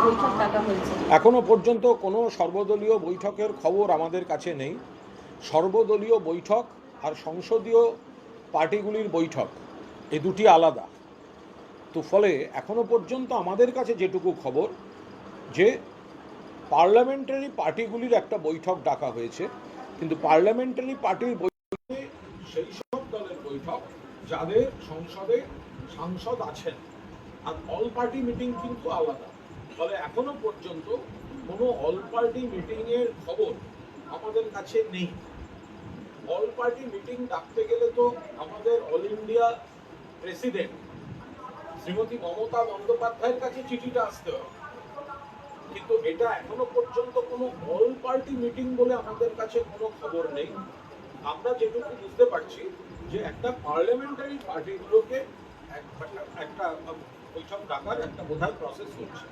বৈঠক ডাকা হয়েছে? এখনো পর্যন্ত কোনো সর্বদলীয় বৈঠকের খবর আমাদের কাছে নেই। সর্বদলীয় বৈঠক আর সংসদীয় পার্টিগুলির বৈঠক এই দুটি আলাদা। তো ফলে এখনো পর্যন্ত আমাদের কাছে যেটুকু খবর যে পার্লামেন্টারি পার্টিগুলির একটা বৈঠক ডাকা হয়েছে, কিন্তু পার্লামেন্টারি পার্টির বৈঠকে সেই সব দলের বৈঠক যাদের সংসদে সাংসদ আছেন, আর অল পার্টি মিটিং কিন্তু আলাদা। ফলে এখনো পর্যন্ত কোনো অল পার্টি মিটিংয়ের খবর আমাদের কাছে নেই। অল পার্টি মিটিং ডাকতে গেলে তো আমাদের all India president Shrimati Mamata বন্দ্যোপাধ্যায়ের কাছে চিঠিটা আসতে হবে, কিন্তু এটা এখনো পর্যন্ত কোনো অল পার্টি মিটিং বলে আমাদের কাছে কোনো খবর নেই। আমরা যেটুকু বুঝতে পারছি যে একটা পার্লামেন্টারি পার্টিগুলোকে একটা বৈঠক ডাকার একটা বোধহয় প্রসেস হচ্ছে।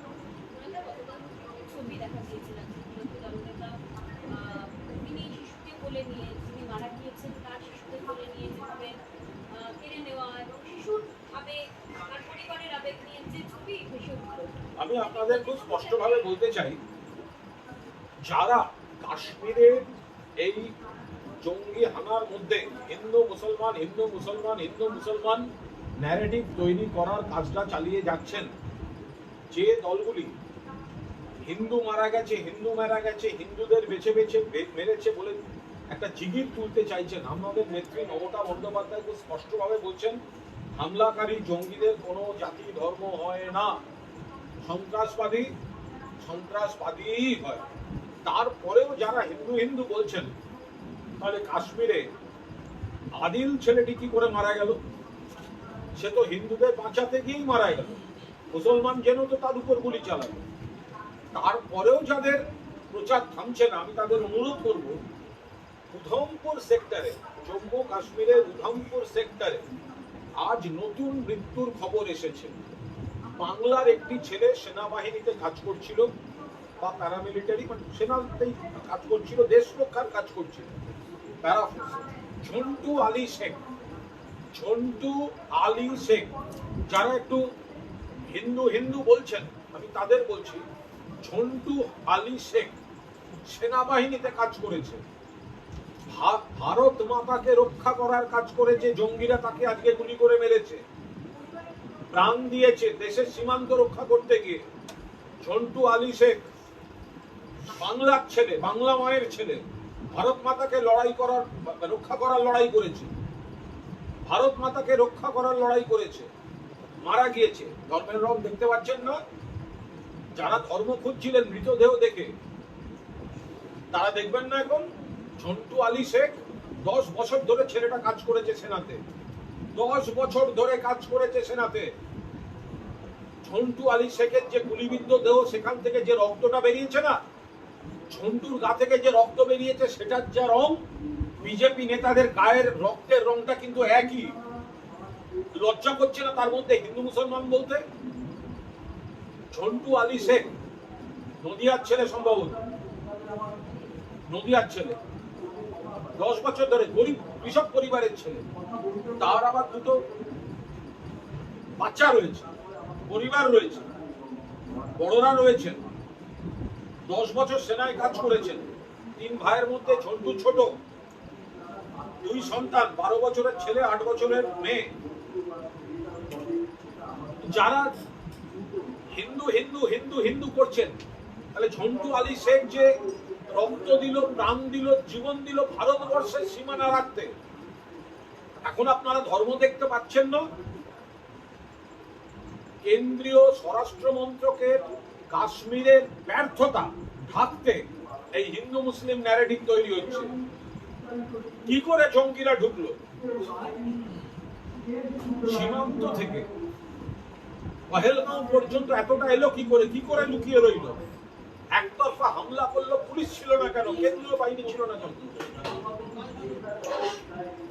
ছবি দেখা গিয়েছিলেন তিনি শিশুকে কোলে নিয়ে, যিনি মারা গিয়েছেন তার শিশুকে কোলে নিয়ে যেভাবে কেড়ে নেওয়া এবং শিশুর আবেগ, তার পরিবারের আবেগ নিয়ে যে ছবি ভেসে উঠল। আমি আপনাদের খুব স্পষ্টভাবে বলতে চাই, যারা কাশ্মীরের এই জঙ্গি হানার মধ্যে হিন্দু মুসলমান হিন্দু মুসলমান হিন্দু মুসলমান ন্যারেটিভ তৈরি করার কাজটা চালিয়ে যাচ্ছেন, যে দলগুলি হিন্দু মারা গেছে হিন্দুদের বেছে বেছে মেরেছে বলে একটা জিগির তুলতে চাইছেন, আমাদের নেত্রী মমতা বন্দ্যোপাধ্যায় খুব স্পষ্টভাবে বলছেন হামলাকারী জঙ্গিদের কোনো জাতি ধর্ম হয় না, সন্ত্রাসবাদীই হয়। তারপরেও যারা হিন্দু হিন্দু বলছেন, তাহলে কাশ্মীরে আদিল ছেলেটি কি করে মারা গেল? সে তো হিন্দুদের বাঁচাতে গিয়েই মারা গেল, মুসলমান যেন তো তার উপর গুলি চালাবে। তারপরেও যাদের প্রচার থামছে না, আমি তাদের অনুরোধ করব, উধমপুর সেক্টরে, জম্মু কাশ্মীরের উধমপুর সেক্টরে আজ নতুন মৃত্যুর খবর এসেছে। বাংলার একটি ছেলে সেনাবাহিনীতে কাজ করছিল বা প্যারামিলিটারি সেনাতেই কাজ করছিল, দেশ রক্ষার কাজ করছিল, ঝন্টু আলী শেখ। যারা একটু হিন্দু হিন্দু বলছেন, আমি তাদের বলছি, ঝন্টু আলী শেখ সেনাবাহিনীতে কাজ করেছে, ভারত মাতাকে রক্ষা করার কাজ করেছে, জঙ্গিরা তাকে আজকে গুলি করে মেরেছে, প্রাণ দিয়েছে দেশের সীমান্ত রক্ষা করতে গিয়ে। ঝন্টু আলী শেখ বাংলার ছেলে, বাংলা মায়ের ছেলে, ভারত মাতাকে রক্ষা করার লড়াই করেছে, ভারত মাতাকে রক্ষা করার লড়াই করেছে, মারা গিয়েছে। ধর্মের রং দেখতে পাচ্ছেন না? যারা ধর্ম খুঁজছিলেন মৃতদেহ দেখে, তারা দেখবেন না এখন? ঝন্টু আলী শেখ 10 বছর ধরে ছেলেটা কাজ করেছে সেনাতে, 10 বছর ধরে কাজ করেছে সেনাতে। ঝন্টু আলী শেখের যে গুলিবিদ্ধ দেহ, সেখান থেকে যে রক্তটা বেরিয়েছে না, ঝন্টুর গা থেকে যে রক্ত বেরিয়েছে, সেটার যা রং, বিজেপি নেতাদের গায়ের রক্তের রংটা কিন্তু একই। লজ্জা করছে না তার মধ্যে হিন্দু মুসলমান বলতে? ঝন্টু আলী শেখ নদিয়ার ছেলে, সম্ভবত নদিয়ার ছেলে, 10 বছর ধরে গরিব কৃষক পরিবারের ছেলে, তার আবার 2টো বাচ্চা রয়েছে, পরিবার রয়েছে, বড়রা রয়েছেন, 10 বছর সেনায় কাজ করেছেন। 3 ভাইয়ের মধ্যে ঝন্টু ছোট, 2 সন্তান, 12 বছরের ছেলে, 8 বছরের মেয়ে। যারা হিন্দু হিন্দু হিন্দু হিন্দু করছেন, তাহলে ঝন্টু আলী শেখ যে রক্ত দিল, প্রাণ দিল, জীবন দিল ভারতবর্ষের সীমানা রাখতে, এখন আপনারা ধর্ম দেখতে পাচ্ছেন না? কেন্দ্রীয় স্বরাষ্ট্র মন্ত্রকের কাশ্মীরের ব্যর্থতা ঢাকতে এই হিন্দু মুসলিম ন্যারেটিভ তৈরি হচ্ছে। কি করে জঙ্গিরা ঢুকলো সীমান্ত থেকে পহেলগাঁও পর্যন্ত, এতটা এলো কি করে লুকিয়ে রইল? একতরফা হামলা করলো, পুলিশ ছিল না কেন? কেন্দ্রীয় বাহিনী ছিল না কেন?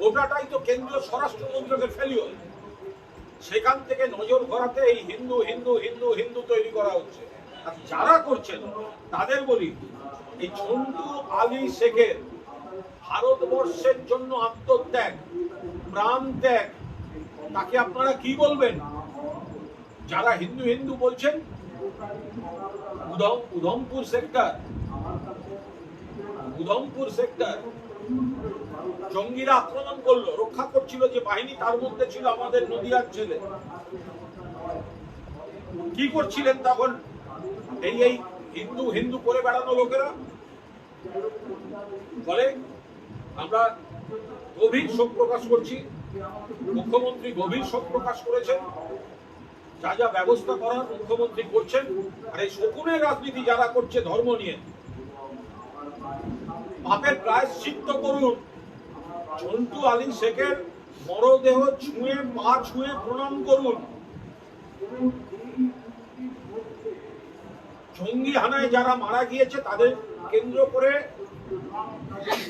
ওটাটাই তো কেন্দ্রীয় স্বরাষ্ট্র মন্ত্রকের ফেলিওর। সেখান থেকে নজর ঘোরাতে এই হিন্দু হিন্দু হিন্দু হিন্দু তৈরি করা হচ্ছে। আর যারা করছেন তাদের বলি, এই ঝন্টু আলী শেখের ভারতবর্ষের জন্য আত্মত্যাগ, প্রাণ ত্যাগ, তাকে আপনারা কি বলবেন? যারা হিন্দু হিন্দু বলছেন উধমপুর সেক্টর জঙ্গিরা আক্রমণ করলো, রক্ষা করছিল যে বাহিনী, তার মধ্যে ছিল আমাদের নদিয়ার ছেলে। কি করছিলেন তখন এই হিন্দু হিন্দু করে বেড়ানো লোকেরা? ফলে আমরা গভীর শোক প্রকাশ করছি। মুখ্যমন্ত্রী গভীর শোক প্রকাশ করেছেন। যা যা ব্যবস্থা করার মুখ্যমন্ত্রী করছেন। আর এই শকুনের রাজনীতি যারা করছে ধর্ম নিয়ে, পাপের প্রায়শ্চিত্ত করুন। ঝন্টু আলী শেখের মরদেহ ছুঁয়ে, পা ছুঁয়ে প্রণাম করুন। জঙ্গি হানায় যারা মারা গিয়েছে তাদের কেন্দ্র করে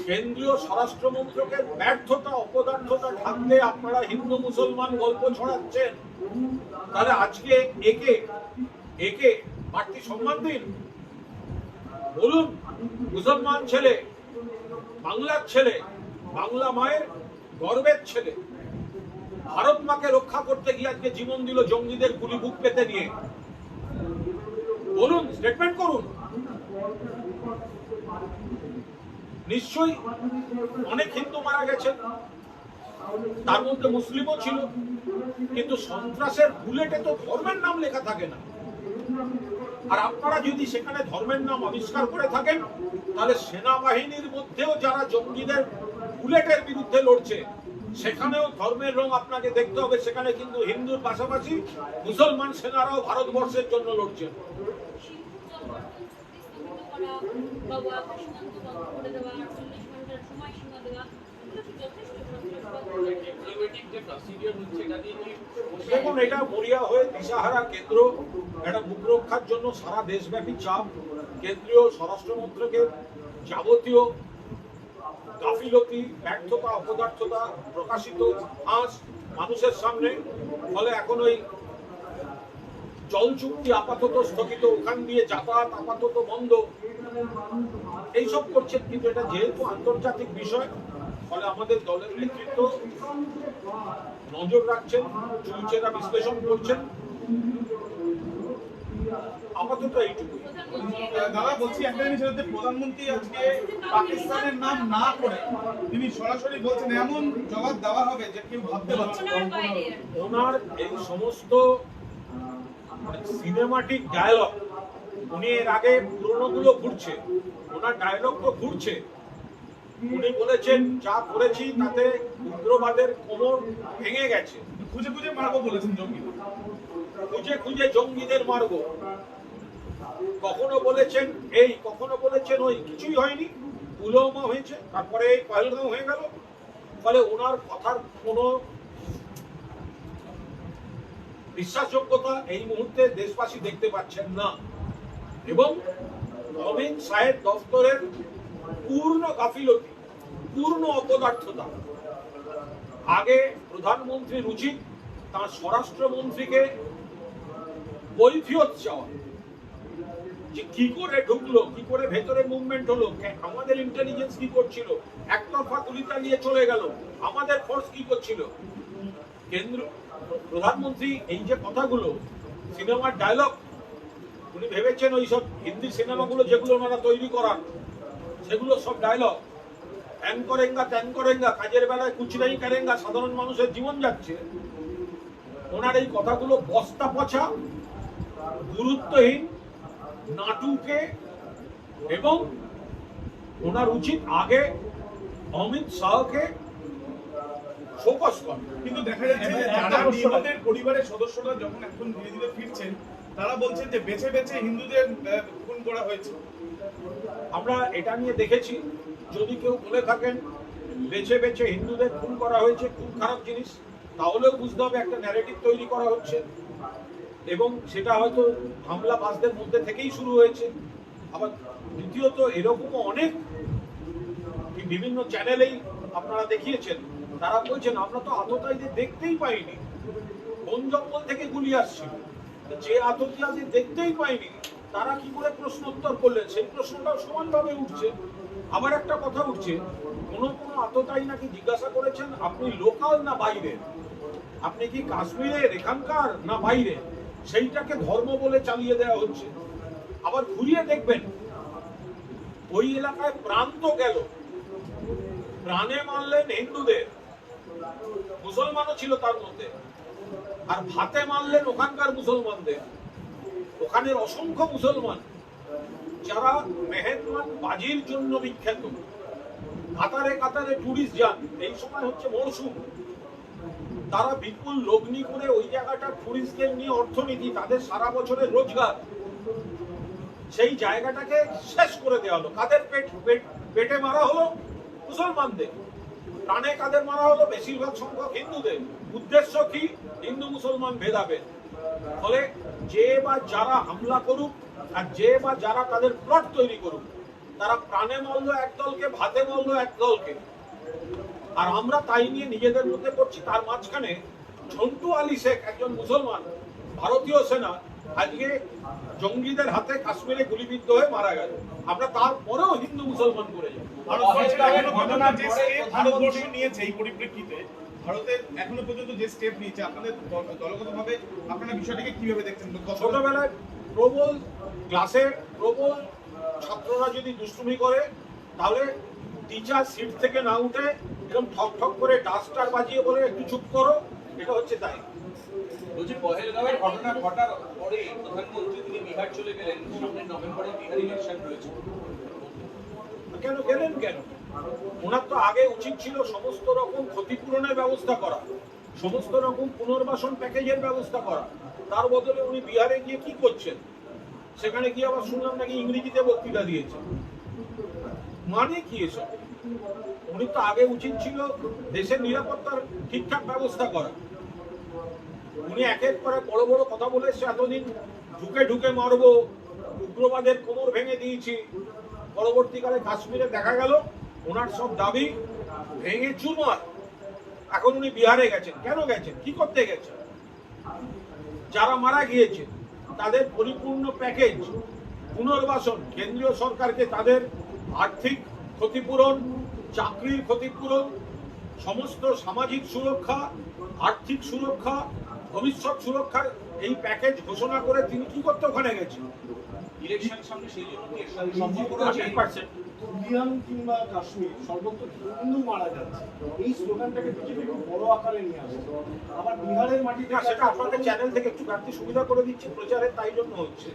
কেন্দ্রীয় স্বরাষ্ট্র মন্ত্রকের ব্যর্থতা, অপদার্থতা ঢাকতে আপনারা হিন্দু মুসলমান গল্প ছড়াচ্ছেন। তাহলে আজকে একে বাড়তি সম্মান দিন। বলুন, মুসলমান ছেলে, বাংলার ছেলে, বাংলা মায়ের গর্বের ছেলে, ভারত মাকে রক্ষা করতে গিয়ে আজকে জীবন দিল জঙ্গিদের গুলি বুক পেতে নিয়ে। বলুন, স্টেটমেন্ট করুন। নিশ্চয়ই অনেক হিন্দু মারা গেছে, তার মধ্যে মুসলিমও ছিল, কিন্তু সন্ত্রাসের বুলেটে তো ধর্মের নাম লেখা থাকে না। আর আপনারা যদি সেখানে ধর্মের নাম আবিষ্কার করে থাকেন, তাহলে সেনাবাহিনীর মধ্যেও যারা জঙ্গিদের বুলেটের বিরুদ্ধে লড়ছে, সেখানেও ধর্মের রং আপনাকে দেখতে হবে। সেখানে কিন্তু হিন্দুর পাশাপাশি মুসলমান সেনারাও ভারতবর্ষের জন্য লড়ছে। দেখুন, এটা মরিয়া হয়ে দিশাহারা কেন্দ্র, একটা মুখ রক্ষার জন্য সারা দেশব্যাপী চাপ। কেন্দ্রীয় স্বরাষ্ট্র মন্ত্রকের যাবতীয় গাফিলতি, ব্যর্থতা, অপদার্থতা প্রকাশিত আজ মানুষের সামনে। ফলে এখন ওই জল চুক্তি আপাতত স্থগিত, ওখান দিয়ে যাতায়াত আপাতত বন্ধ, এইসব করছেন। কিন্তু এটা যেহেতু আন্তর্জাতিক বিষয়, ফলে আমাদের দলের নেতৃত্ব নজর রাখছেন, চুলচেরা বিশ্লেষণ করছেন। আপাতত এইটুকু। দাদা বলছি, একটা জিনিস হচ্ছে, প্রধানমন্ত্রী আজকে পাকিস্তানের নাম না করে তিনি সরাসরি বলছেন এমন জবাব দেওয়া হবে যে কেউ ভাবতে পারছে না। ওনার এই সমস্ত সিনেমাটিক ডায়লগ, উনি এর আগে পুরোনোগুলো ঘুরছে, ওনার ডায়লগ তো ঘুরছে। উনি বলেছেন যা করেছি তাতে উগ্রবাদের কোমর ভেঙে গেছে, খুঁজে খুঁজে মারবো বলেছেন জঙ্গি, খুঁজে খুঁজে জঙ্গিদের মারবো। কখনো বলেছেন এই, কখনো বলেছেন ওই, কিছুই হয়নি। পুলওয়ামা হয়েছে, তারপরে এই পহেলগাঁও হয়ে গেল। ফলে ওনার কথার কোনো বিশ্বাসযোগ্যতা এই মুহূর্তে দেশবাসী দেখতে পাচ্ছেন না। এবং অমিত শাহের দপ্তরের পূর্ণ গাফিলতি, পূর্ণ অপদার্থতা। আগে প্রধানমন্ত্রীর উচিত তার স্বরাষ্ট্রমন্ত্রীকে কৈফিয়ত চাওয়া, যে কি করে ঢুকলো, কি করে ভেতরে মুভমেন্ট হলো, আমাদের ইন্টেলিজেন্স কি করছিল, একতরফা গুলি চালিয়ে চলে গেল, আমাদের ফোর্স কি করছিল। কেন্দ্র প্রধানমন্ত্রী এই যে কথাগুলো, সিনেমার ডায়লগ, উনি ভেবেছেন ওই সব হিন্দি সিনেমাগুলো যেগুলো ওনারা তৈরি করান, সেগুলো সব ডায়লগ। ত্যান করেঙ্গা, ত্যান করেঙ্গা, কাজের বেলায় কুছ নেই করেঙ্গা, সাধারণ মানুষের জীবন যাচ্ছে। ওনার এই কথাগুলো বস্তা পচা, গুরুত্বহীন, নাটুকে। এবং ওনার উচিত আগে অমিত শাহকে ফোকাস করা। কিন্তু দেখা যাচ্ছে যে যারা নিহতের পরিবারের সদস্যরা যখন এখন ধীরে ধীরে ফিরছেন, তারা বলছেন যে বেছে বেছে হিন্দুদের খুন করা হয়েছে। আমরা এটা নিয়ে দেখেছি। যদি কেউ বলে থাকেন বেছে বেছে হিন্দুদের খুন করা হয়েছে, খুব খারাপ জিনিস, তাহলেও বুঝতে হবে একটা ন্যারেটিভ তৈরি করা হচ্ছে। এবং সেটা হয়তো হামলাবাজদের মধ্যে থেকেই শুরু হয়েছে। আবার দ্বিতীয়ত, এরকমও অনেক বিভিন্ন চ্যানেলেই আপনারা দেখিয়েছেন, তারা বলছেন আমরা তো আততায়ীদের দেখতেই পাইনি, বন জঙ্গল থেকে গুলি আসছিল। যে আততায়ীদের দেখতেই পাইনি, তারা কি করে প্রশ্ন উত্তর করলেন, সেই প্রশ্নটাও সমানভাবে উঠছে। আবার একটা কথা উঠছে, কোনো আততায়ী নাকি জিজ্ঞাসা করেছেন আপনি লোকাল না বাইরে, আপনি কি কাশ্মীরের এখানকার না বাইরে। সেইটাকে ধর্ম বলে চালিয়ে দেওয়া হচ্ছে। আবার ঘুরিয়ে দেখবেন ওই এলাকায় প্রাণ তো গেল, প্রাণে মারলেন হিন্দুদের, মুসলমানও ছিল তার মধ্যে, আর ভাতে মারলেন ওখানকার মুসলমানদের। ওখানের অসংখ্য মুসলমান যারা মেহেরমান বাজির জন্য বিখ্যাত, কাতারে কাতারে টুরিস্ট যান, এই সময় হচ্ছে মরশুম, তারা বিপুল লগ্নি করে ওই জায়গাটার টুরিস্টদের নিয়ে অর্থনীতি, তাদের সারা বছরের রোজগার, সেই জায়গাটাকে শেষ করে দেওয়া হলো। কাদের পেটে মারা হলো? মুসলমানদের। প্রাণে কাদের মারা হলো? বেশিরভাগ সংখ্যক হিন্দুদের। উদ্দেশ্য কি? হিন্দু মুসলমান ভেদাভেদ। ফলে যে বা যারা হামলা করুক আর যে বা যারা তাদের প্লট তৈরি করুক, তারা প্রাণে মরল এক দলকে, ভাতে মরল এক দলকে, আর আমরা তাই নিয়ে নিজেদের মধ্যে করছি। তার মাঝখানে ঝন্টু আলী শেখ, একজন মুসলমান, ভারতীয় সেনা, আজকে জঙ্গিদের হাতে কাশ্মীরে গুলিবিদ্ধ হয়ে মারা গেল। আমরা তারপরেও হিন্দু মুসলমান করে যাই। ভারতবর্ষ নিয়েছে এই পরিপ্রেক্ষিতে, ভারতের এখনো পর্যন্ত যে স্টেপ নিয়েছে, আপনাদের দলগতভাবে আপনারা বিষয়টাকে কিভাবে দেখছেন? ছোটবেলায় প্রবল ক্লাসে প্রবল ছাত্ররা যদি দুষ্টুমি করে, তাহলে টিচার সিট থেকে না উঠে এরকম ঠক ঠক করে ডাস্টার বাজিয়ে বলে একটু চুপ করো, এটা হচ্ছে তাই। বলছি পহেলগাঁওয়ের ঘটনা ঘটার পরে প্রধানমন্ত্রী তিনি বিহার চলে গেলেন, সামনে নভেম্বরে বিহার ইলেকশন রয়েছে। কেন গেলেন? কেন? ওনার তো আগে উচিত ছিল সমস্ত রকম ক্ষতিপূরণের ব্যবস্থা করা, সমস্ত রকম পুনর্বাসন প্যাকেজের ব্যবস্থা করা। তার বদলে উনি বিহারে গিয়ে কি করছেন? সেখানে গিয়ে আবার শুনলাম নাকি ইংরেজিতে বক্তৃতা দিয়েছে। মানে কি এসব? উনি তো আগে উচিত ছিল দেশের নিরাপত্তার ঠিকঠাক ব্যবস্থা করা। উনি একের পরে বড় বড় কথা বলে এসছে, এতদিন ঢুকে ঢুকে মারবো, উগ্রবাদের কোমর ভেঙে দিয়েছি। পরবর্তীকালে কাশ্মীরে দেখা গেল ওনার সব দাবি ভেঙে চুরমার। এখন উনি বিহারে গেছেন। কেন গেছেন? কি করতে গেছেন? যারা মারা গিয়েছে তাদের পরিপূর্ণ প্যাকেজ, পুনর্বাসন, কেন্দ্রীয় সরকারকে তাদের আর্থিক ক্ষতিপূরণ, চাকরির ক্ষতিপূরণ, সমস্ত সামাজিক সুরক্ষা, আর্থিক সুরক্ষা, ভবিষ্যৎ সুরক্ষার এই প্যাকেজ ঘোষণা করে তিনি কি করতে ওখানে গেছেন? ইলেকশন সামনে, সেই জন্য কি এর সঙ্গে সম্পর্ক রয়েছে? 100%। ইন্ডিয়ান কিংবা কাশ্মীর সর্বত্র হিন্দু মারা যাচ্ছে, এই স্লোগানটাকে বিজেপি খুব বড় আকারে নিয়ে আসছে। আবার বিহারের মাটিতে না, সেটা আপনাদের চ্যানেল থেকে একটু বাড়তি সুবিধা করে দিচ্ছে প্রচারে, তাই জন্য হচ্ছে।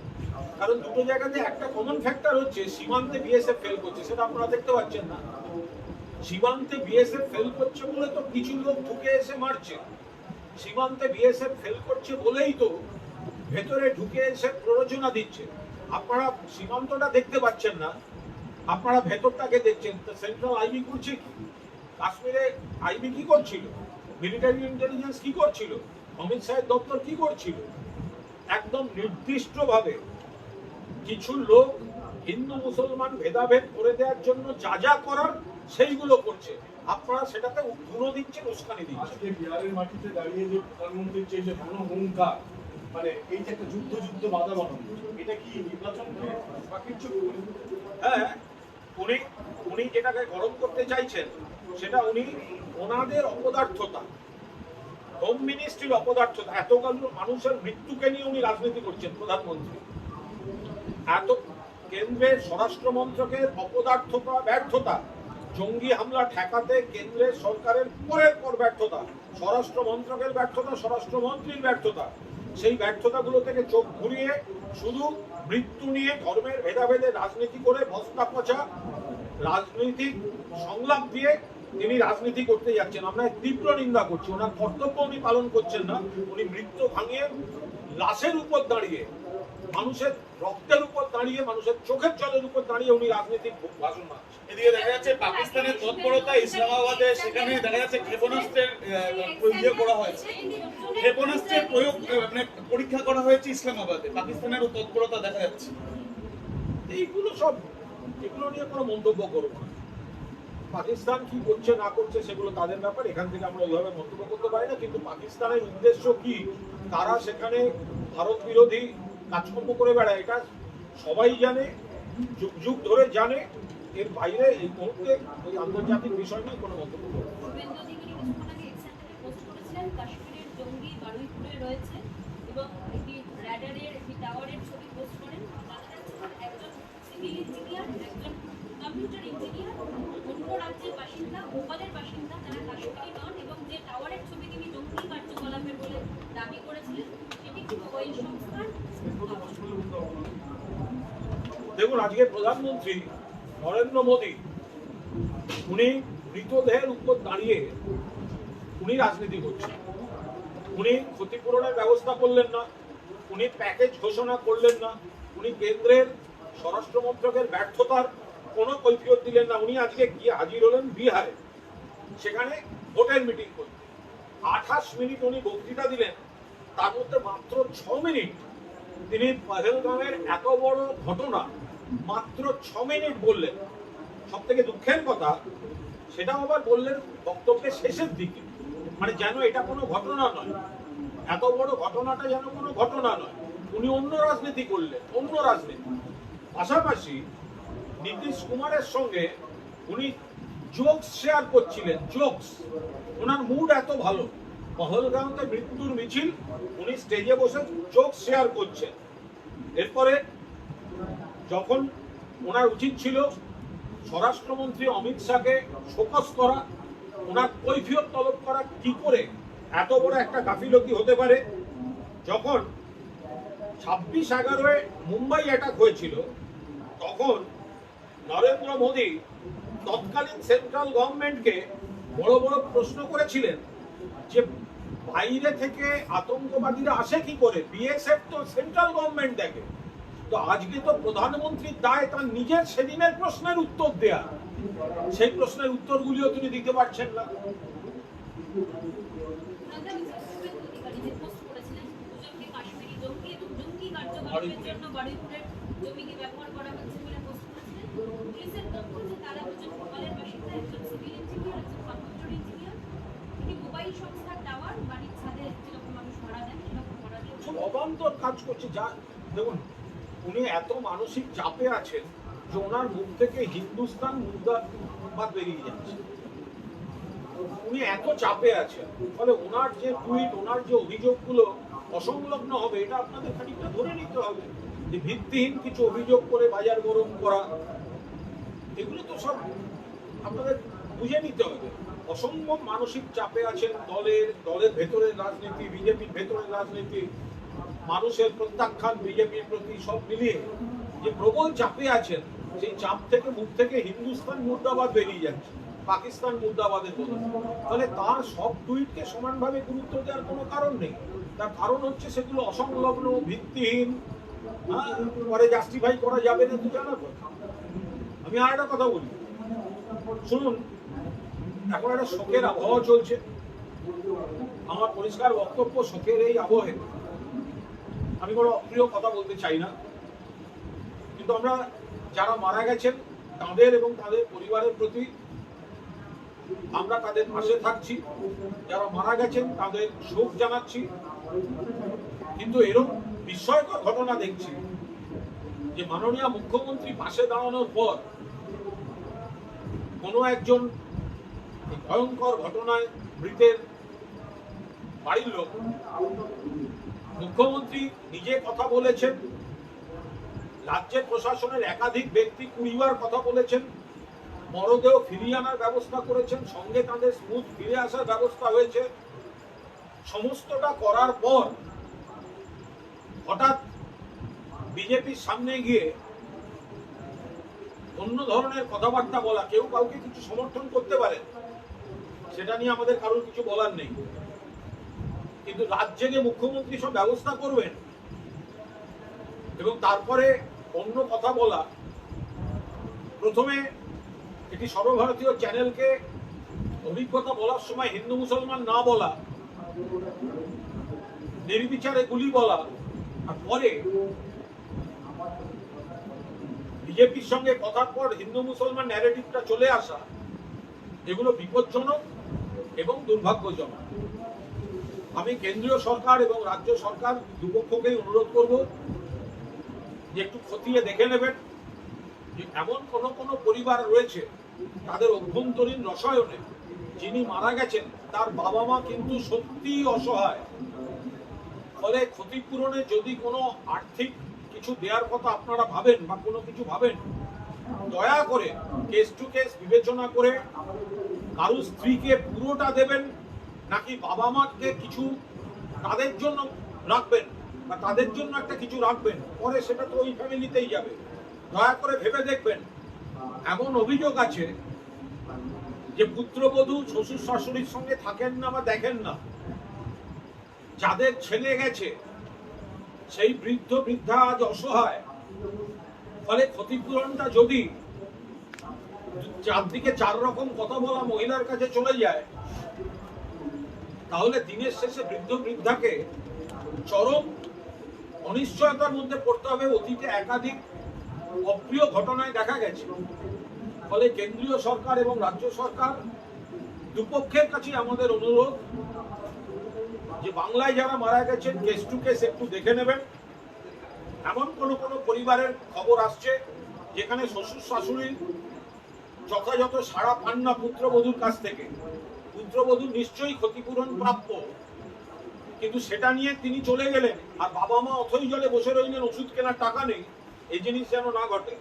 কারণ দুটো জায়গাতে একটা কমন ফ্যাক্টর হচ্ছে সীমান্তে বিএসএফ ফেল করছে, সেটা আপনারা দেখতে পাচ্ছেন না। সীমান্তে বিএসএফ ফেল করছে বলে তো কিছু লোক ঢুকে এসে মারছে। সীমান্তে বিএসএফ ফেল করছে বলেই তো ভেতরে ঢুকে এসে প্ররোচনা দিচ্ছে। আপনারা সীমান্তটা দেখতে পাচ্ছেন না, আপনারা ভেতরটাকে দেখছেন। তো সেন্ট্রাল আইবি করছে কি? কাশ্মীরে আইবি কি করছিল? মিলিটারি ইন্টেলিজেন্স কি করছিল? অমিত শাহের দপ্তর কি করছিল? একদম নির্দিষ্টভাবে কিছু লোক হিন্দু মুসলমান ভেদাভেদ করে দেওয়ার জন্য যা যা করার সেইগুলো করছে। আপনারা সেটাতে উৎগুলো দিচ্ছেন, উস্কানি দিচ্ছেন। আজকে বিহারের মাটিতে দাঁড়িয়ে যে প্রধানমন্ত্রীর যে হুঙ্কার, মানে এই যে একটা যুদ্ধ বাধা বানানো, এটা কি নির্বাচনকে বাকির চোখ? হ্যাঁ, উনি যেটাকে গরম করতে চাইছেন সেটা উনি ওনাদের অপদার্থতা, হোম মিনিস্ট্রির অপদার্থতা, এতগুলো মানুষের মৃত্যুকে নিয়ে উনি রাজনীতি করছেন প্রধানমন্ত্রী। এত কেন্দ্রের স্বরাষ্ট্র মন্ত্রকের অপদার্থতা, ব্যর্থতা, জঙ্গি হামলা ঠেকাতে কেন্দ্রের সরকারের পরের পর ব্যর্থতা, স্বরাষ্ট্র মন্ত্রকের ব্যর্থতা, স্বরাষ্ট্রমন্ত্রীর ব্যর্থতা। সেই ব্যর্থতাগুলো থেকে চোখ ঘুরিয়ে শুধু মৃত্যু নিয়ে ধর্মের ভেদাভেদে রাজনীতি করে বস্তা পচা রাজনৈতিক সংলাপ দিয়ে তিনি রাজনীতি করতে যাচ্ছেন। আমরা তীব্র নিন্দা করছি। ওনার কর্তব্য উনি পালন করছেন না। উনি মৃত্যু ভাঙিয়ে লাশের উপর দাঁড়িয়ে, মানুষের রক্তের উপর দাঁড়িয়ে, মানুষের চোখের জলের উপর দাঁড়িয়ে উনি রাজনীতিক ভাষণ মারছেন। এদিকে দেখা যাচ্ছে পাকিস্তানের তৎপরতা, ইসলামাবাদে সেখানে দেখা যাচ্ছে ক্ষেপণাস্ত্রের ইয়ে করা হয়েছে, ক্ষেপণাস্ত্রের প্রয়োগ মানে পরীক্ষা করা হয়েছে ইসলামাবাদে। পাকিস্তানেরও তৎপরতা দেখা যাচ্ছে। এইগুলো সব, এগুলো নিয়ে কোনো মন্তব্য করব না। পাকিস্তান কি করছে না করছে সেগুলো তাদের ব্যাপার, এখান থেকে আমরা ওইভাবে মন্তব্য করতে পারি না। কিন্তু পাকিস্তানের উদ্দেশ্য কি, তারা সেখানে ভারত বিরোধী কাজকর্ম করে বেড়ায়, এটা সবাই জানে, যুগ যুগ ধরে জানে। এর বাইরে এই মুহূর্তে ওই আন্তর্জাতিক বিষয় নিয়ে কোনো মন্তব্য করব না। শুভেন্দু অধিকারী কিছুক্ষণ আগে এক্স হ্যান্ডেলে পোস্ট করেছিলেন কাশ্মীরের জঙ্গি বারুইপুরে রয়েছে এবং একটি সিভিল ইঞ্জিনিয়ার, একজন কম্পিউটার ইঞ্জিনিয়ার, অন্য রাজ্যের বাসিন্দা, ভোপালের বাসিন্দা, তারা কাশ্মীরি নন, এবং যে টাওয়ারের ছবি তিনি জঙ্গি কার্যকলাপের বলে দাবি করেছিলেন সেটি একটি মোবাইল সংস্থার। দেখুন, আজকে প্রধানমন্ত্রী নরেন্দ্র মোদী উনি মৃতদেহের উপর দাঁড়িয়ে উনি রাজনীতি করছেন। উনি ক্ষতিপূরণের ব্যবস্থা করলেন না, উনি প্যাকেজ ঘোষণা করলেন না, উনি কেন্দ্রের স্বরাষ্ট্র মন্ত্রকের ব্যর্থতার কোনো কৈফিয়ত দিলেন না। উনি আজকে গিয়ে হাজির হলেন বিহারে, সেখানে ভোটের মিটিং করতে। 28 মিনিট উনি বক্তৃতা দিলেন, তার মধ্যে মাত্র 6 মিনিট তিনি পহেলগাঁওয়ের এত বড় ঘটনা মাত্র 6 মিনিট বললেন। সব থেকে দুঃখের কথা, সেটা আবার বললেন বক্তব্যের শেষের দিকে, মানে যেন এটা কোনো ঘটনা নয়, এত বড় ঘটনাটা যেন কোনো ঘটনা নয়। উনি অন্য রাজনীতি করলেন, অন্য রাজনীতি। পাশাপাশি নীতিশ কুমারের সঙ্গে উনি জোকস শেয়ার করছিলেন, জোকস। ওনার মুড এত ভালো, পহলগাঁওতে মৃত্যুর মিছিল, উনি স্টেজে বসে জোকস শেয়ার করছেন। এরপরে যখন ওনার উচিত ছিল স্বরাষ্ট্রমন্ত্রী অমিত শাহকে শোকজ করা, ওনার কৈফিয়ত তলব করা, কি করে এত বড় একটা গাফিলতি হতে পারে। যখন 26/11 মুম্বাই অ্যাটাক হয়েছিল, তখন নরেন্দ্র মোদী তৎকালীন সেন্ট্রাল গভর্নমেন্টকে বড় বড় প্রশ্ন করেছিলেন যে বাইরে থেকে আতঙ্কবাদীরা আসে কি করে, বিএসএফ তো সেন্ট্রাল গভর্নমেন্ট দেখে। তো আজকে তো প্রধানমন্ত্রীর দায় তার নিজের সেদিনের প্রশ্নের উত্তর দেয়া, সেই প্রশ্নের উত্তরগুলিও তিনি দিতে পারছেন না। কার্যকলাপের জন্য বলিউডের জমিকে ব্যবহার করা হচ্ছে বলে পোস্ট করেছিলেন। পুলিশের তথ্য যে তারা দুজন ভোপালের বাসিন্দা, একজন সিভিল ইঞ্জিনিয়ার, একজন কম্পিউটার ইঞ্জিনিয়ার। তিনি মোবাইল সংস্থার টাওয়ার বাড়ির ছাদে যেরকম মানুষ ভাড়া দেন সেরকম ভাড়া দিয়ে খুব অবান্তর কাজ করছে। যা দেখুন, উনি এত মানসিক চাপে আছেন যে ওনার মুখ থেকে হিন্দুস্তান মুর্দাবাদ বেরিয়ে যাচ্ছে। উনি এত চাপে আছেন, ফলে ওনার যে টুইট, ওনার যে অভিযোগগুলো অসংলগ্ন হবে, এটা আপনাদের খানিকটা ধরে নিতে হবে। যে ভিত্তিহীন কিছু অভিযোগ করে বাজার গরম করা, এগুলো তো সব আপনাদের বুঝে নিতে হবে। অসম্ভব মানসিক চাপে আছেন। দলের ভেতরের রাজনীতি, বিজেপির ভেতরের রাজনীতি, মানুষের প্রত্যাখ্যান বিজেপির প্রতি, সব মিলিয়ে যে প্রবল চাপে আছেন, সেই চাপ থেকে মুখ থেকে হিন্দুস্তান মুর্দাবাদ বেরিয়ে যাচ্ছে, পাকিস্তান মুর্দাবাদের কথা। ফলে তার সব টুইটকে সমানভাবে গুরুত্ব দেওয়ার কোনো কারণ নেই। তার কারণ হচ্ছে সেগুলো অসংলগ্ন, ভিত্তিহীন, পরে জাস্টিফাই করা যাবে না তো জানার কথা। আমি আর একটা কথা বলি, শুনুন, এখন একটা শোকের আবহাওয়া চলছে। আমার পরিষ্কার বক্তব্য, শোকের এই আবহে আমি কোনো অপ্রিয় কথা বলতে চাই না, কিন্তু আমরা যারা মারা গেছেন তাদের এবং তাদের পরিবারের প্রতি আমরা তাদের পাশে থাকছি। যারা মারা গেছেন তাদের শোক জানাচ্ছি। কিন্তু এরকম বিস্ময়কর ঘটনা দেখছি যে মাননীয় মুখ্যমন্ত্রী পাশে দাঁড়ানোর পর কোনো একজন ভয়ঙ্কর ঘটনায় মৃতের বাড়ির লোক, মুখ্যমন্ত্রী নিজে কথা বলেছেন, রাজ্যের প্রশাসনের একাধিক ব্যক্তি 20 বার কথা বলেছেন, মরদেহ ফিরিয়ে আনার ব্যবস্থা করেছেন, সঙ্গে তাদের স্মুথ ফিরে আসার ব্যবস্থা হয়েছে। সমস্তটা করার পর হঠাৎ বিজেপির সামনে গিয়ে অন্য ধরনের কথাবার্তা বলা, কেউ কাউকে কিছু সমর্থন করতে পারে, সেটা নিয়ে আমাদের কারোর কিছু বলার নেই। কিন্তু রাজ্যে যে মুখ্যমন্ত্রী সব ব্যবস্থা করবেন এবং তারপরে অন্য কথা বলা, প্রথমে একটি সর্বভারতীয় চ্যানেলকে অভিজ্ঞতা বলার সময় হিন্দু মুসলমান না বলা, নির্বিচারে গুলি বলা, আর পরে বিজেপির সঙ্গে কথার পর হিন্দু মুসলমান ন্যারেটিভটা চলে আসা, এগুলো বিপজ্জনক এবং দুর্ভাগ্যজনক। আমি কেন্দ্রীয় সরকার এবং রাজ্য সরকার দুপক্ষকেই অনুরোধ করব যে একটু খতিয়ে দেখে নেবেন যে এমন কোনো পরিবার রয়েছে তাদের অভ্যন্তরীণ রসায়নে যিনি মারা গেছেন তার বাবা মা কিন্তু সত্যিই অসহায়। ফলে ক্ষতিপূরণে যদি কোনো আর্থিক কিছু কিছু দেওয়ার কথা আপনারা ভাবেন বা কোনো কিছু ভাবেন, দয়া করে কেস টু কেস বিবেচনা করে কারো স্ত্রীকে পুরোটা দেবেন নাকি বাবা মাকে কিছু তাদের জন্য রাখবেন বা তাদের জন্য একটা কিছু রাখবেন, পরে সেটা তো ওই ফ্যামিলিতেই যাবে। দয়া করে ভেবে দেখবেন। এমন অভিযোগ আছে যে পুত্রবধূ শ্বশুর শাশুড়ির সঙ্গে থাকেন না বা দেখেন না, যাদের ছেলে গেছে সেই বৃদ্ধ বৃদ্ধা আজ অসহায়। ফলে ক্ষতিপূরণটা যদি চারদিকে 4 রকম কথা বলা মহিলার কাছে চলে যায়, তাহলে দিনের শেষে বৃদ্ধ বৃদ্ধাকে চরম অনিশ্চয়তার মধ্যে পড়তে হবে। অতীতে একাধিক অপ্রিয় ঘটনায় দেখা গেছে। ফলে কেন্দ্রীয় সরকার এবং রাজ্য সরকার দুপক্ষের কাছে আমাদের অনুরোধ যে বাংলায় যারা মারা গেছেন কেস টু কেস একটু দেখে নেবেন। এমন কোনো পরিবারের খবর আসছে যেখানে শ্বশুর শাশুড়ির যথাযথ সাড়া পান না পুত্রবধূর কাছ থেকে। পুত্রবধূ নিশ্চয়ই ক্ষতিপূরণ প্রাপ্য, কিন্তু সেটা নিয়ে তিনি চলে গেলেন আর বাবা মা অথই জলে বসে রইলেন, ওষুধ কেনার টাকা নেই। এই জিনিস যেন না ঘটে।